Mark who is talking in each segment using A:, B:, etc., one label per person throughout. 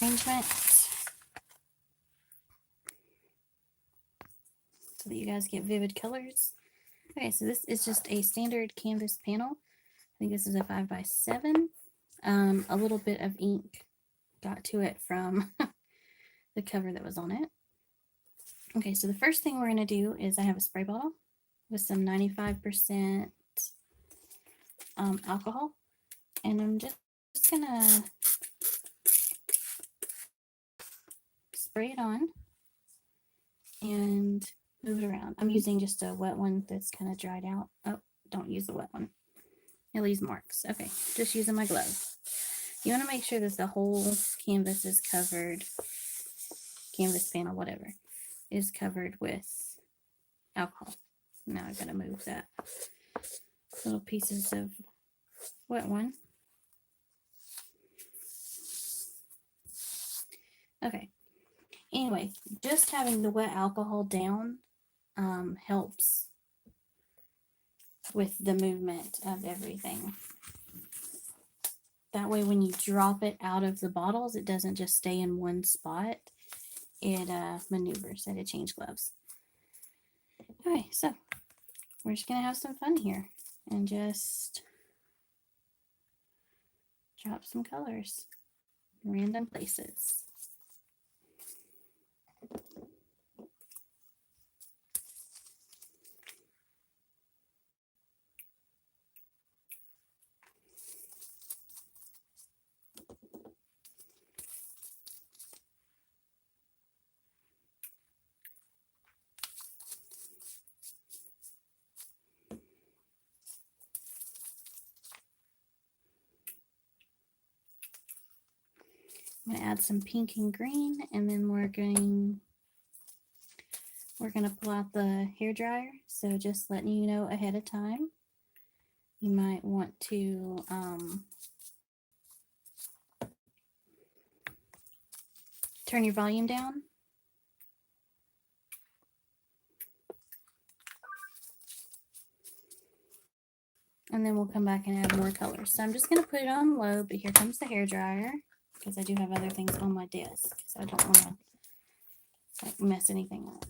A: arrangement so that you guys get vivid colors. Okay, so this is just a standard canvas panel. I think this is a 5x7. A little bit of ink got to it from the cover that was on it. Okay, so the first thing we're going to do is I have a spray bottle with some 95% alcohol, and I'm just going to spray it on and move it around. I'm using just a wet one that's kind of dried out. Oh, don't use the wet one. It leaves marks. Okay, just using my glove. You want to make sure that the whole canvas is covered, canvas panel, whatever, is covered with alcohol. Now I've got to move that little pieces of wet one. Okay. Anyway, just having the wet alcohol down helps with the movement of everything. That way when you drop it out of the bottles, it doesn't just stay in one spot. It maneuvers. I had to change gloves. Okay, so we're just going to have some fun here and just drop some colors in random places. I'm going to add some pink and green, and then we're going to pull out the hair dryer. So just letting you know ahead of time, you might want to turn your volume down. And then we'll come back and add more colors. So I'm just going to put it on low, but here comes the hair dryer because I do have other things on my desk. So I don't want to like mess anything up.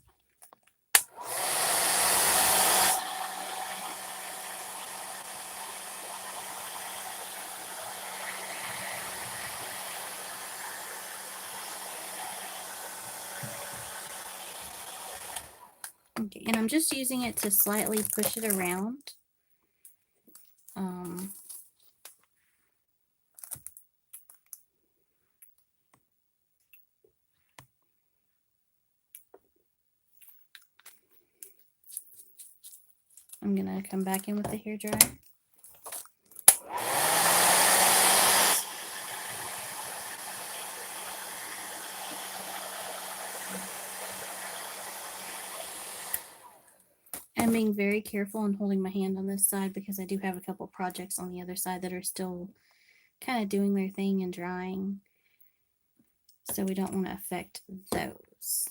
A: Okay, and I'm just using it to slightly push it around. I'm going to come back in with the hair dryer. I'm being very careful and holding my hand on this side because I do have a couple projects on the other side that are still kind of doing their thing and drying. So we don't want to affect those.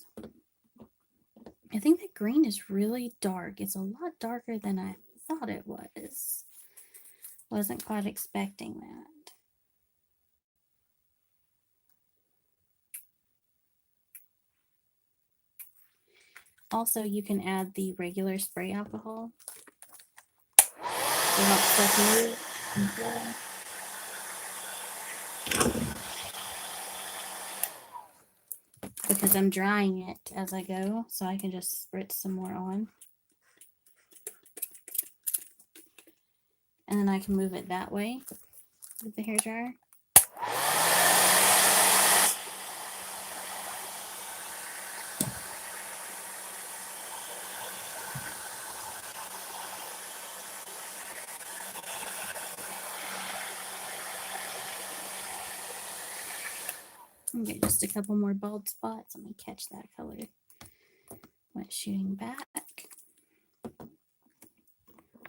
A: I think that green is really dark. It's a lot darker than I thought it was. Wasn't quite expecting that. Also, you can add the regular spray alcohol to help stuff move. Because I'm drying it as I go, so I can just spritz some more on. And then I can move it that way with the hair dryer. Okay, just a couple more bald spots. Let me catch that color. Went shooting back.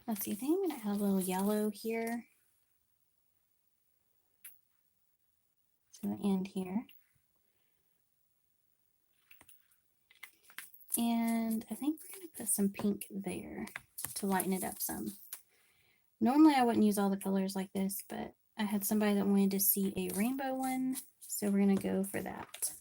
A: Let's see, I think I'm going to add a little yellow here to the end here. And I think we're going to put some pink there to lighten it up some. Normally I wouldn't use all the colors like this, but I had somebody that wanted to see a rainbow one, So we're going to go for that.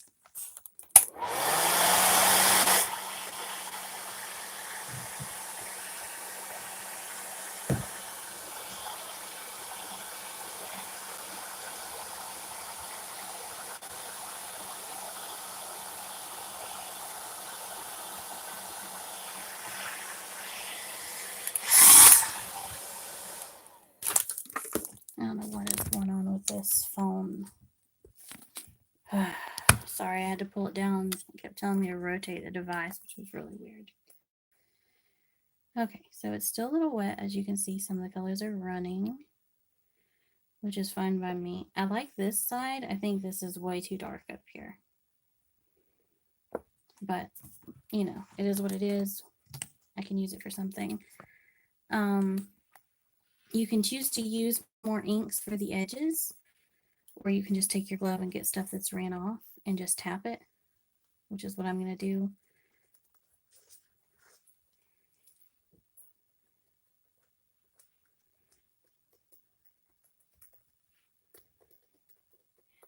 A: I don't know what is going on with this phone. Sorry, I had to pull it down. It kept telling me to rotate the device, which was really weird. Okay, so it's still a little wet. As you can see, some of the colors are running, which is fine by me. I like this side. I think this is way too dark up here. But, you know, it is what it is. I can use it for something. You can choose to use more inks for the edges, or you can just take your glove and get stuff that's ran off and just tap it, which is what I'm going to do.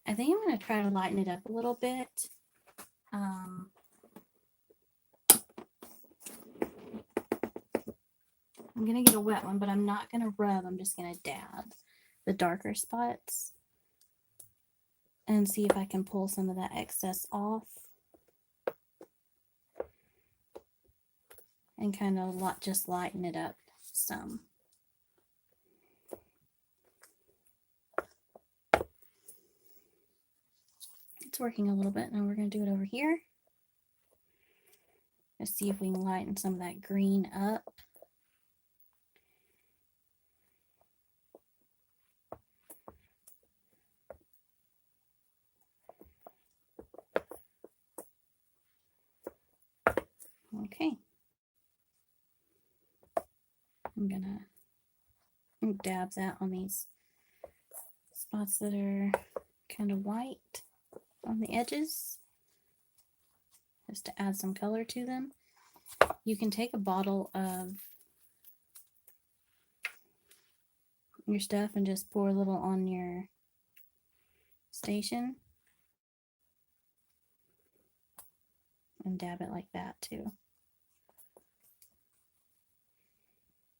A: I think I'm going to try to lighten it up a little bit. I'm going to get a wet one, but I'm not going to rub. I'm just going to dab the darker spots and see if I can pull some of that excess off and kind of just lighten it up some. It's working a little bit. Now we're going to do it over here. Let's see if we can lighten some of that green up. Okay. I'm gonna dab that on these spots that are kind of white on the edges, just to add some color to them. You can take a bottle of your stuff and just pour a little on your station and dab it like that too.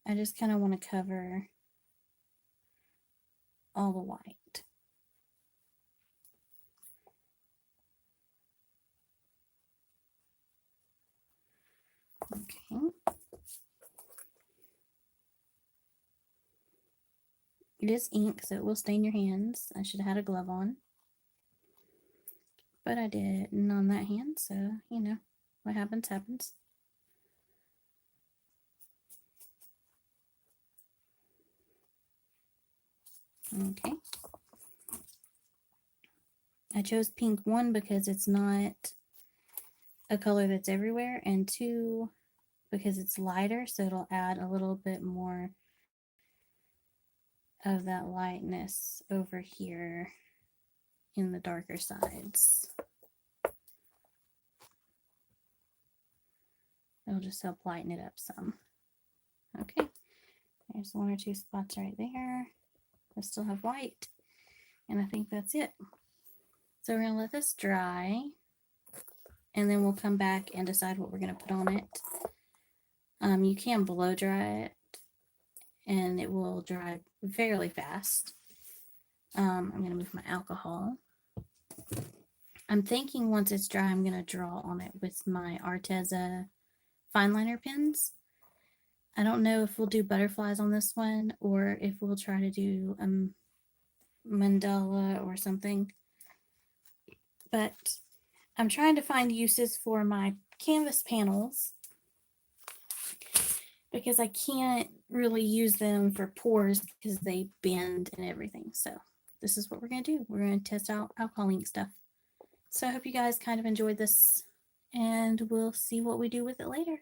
A: I just kind of want to cover all the white. Okay. It is ink, so it will stain your hands. I should have had a glove on, but I didn't on that hand, so you know, what happens, happens. Okay. I chose pink, 1, because it's not a color that's everywhere, and 2, because it's lighter, so it'll add a little bit more of that lightness over here in the darker sides. It'll just help lighten it up some. Okay, there's 1 or 2 spots right there. I still have white, and I think that's it. So we're gonna let this dry, and then we'll come back and decide what we're gonna put on it. You can blow dry it, and it will dry fairly fast. I'm gonna move my alcohol. I'm thinking once it's dry, I'm gonna draw on it with my Arteza fine liner pens. I don't know if we'll do butterflies on this one or if we'll try to do a mandala or something. But I'm trying to find uses for my canvas panels because I can't really use them for pours because they bend and everything. So this is what we're going to do. We're going to test out alcohol ink stuff. So I hope you guys kind of enjoyed this, and we'll see what we do with it later.